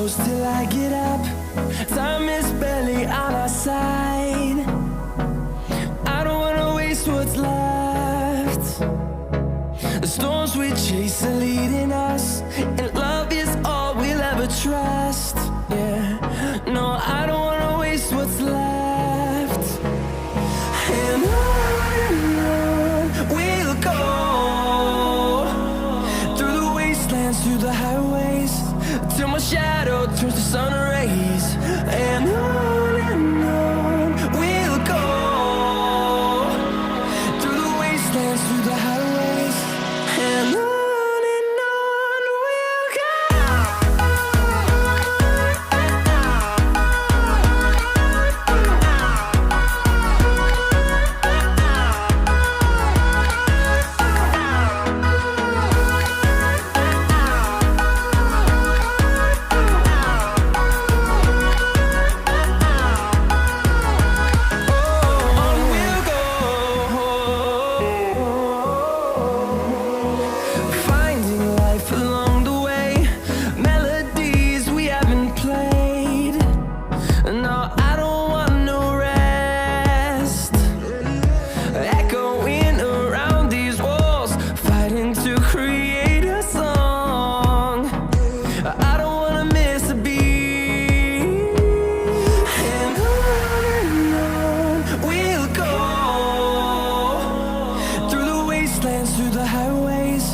close till I get up. Time is barely on our side. I don't wanna waste what's left. The storms we chase are leading us, and love is all we'll ever trust. Yeah, no, I don't wanna waste what's left. And on we'll go, through the wastelands, through the highways, till my shadow turns to sun rays. And on we'll go, through the wastelands, through the highways, and on we'll go. Through the highways,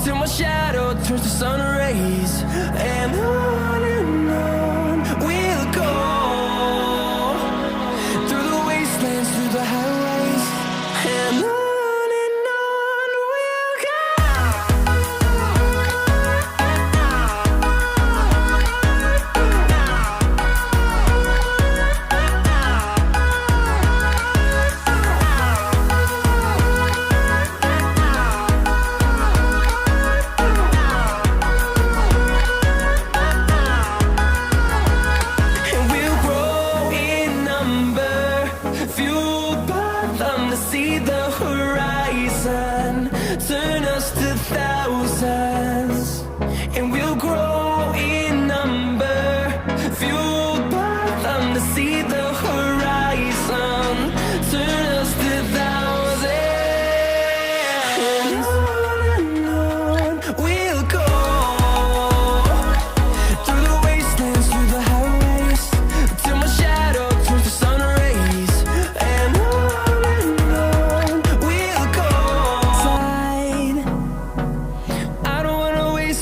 till my shadow turns to sun rays. And on we'll go, through the wastelands, through the highways, and on we'll go. See the horizon, turn us to thousands, and we'll grow in number, fueled by them to see the horizon, turn us to thousands. And on we'll go, through the wastelands, through the highways, till my shadow turns to sun rays. And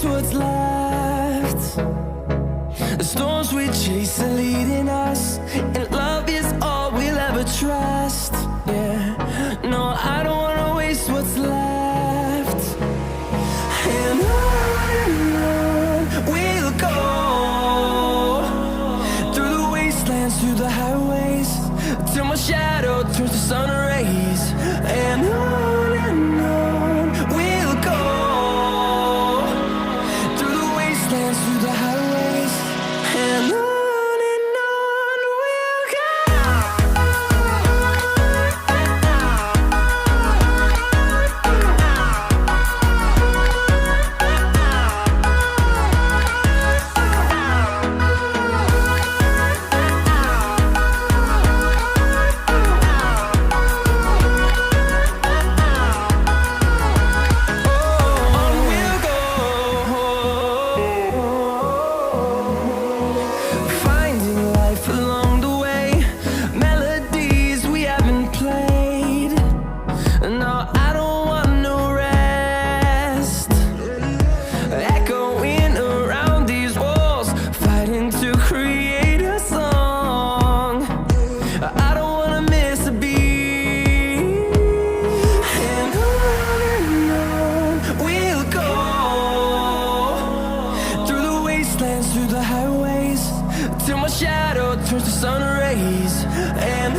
what's left. The storms we chase are leading us, and love is all we'll ever trust. Yeah, no, I don't wanna waste what's left. And on we'll go, through the wastelands, through the highways, till my shadow turns to sun rays. And on we'll go, through the highways, and on we'll go. Through the highways, till my shadow turns to sun rays. And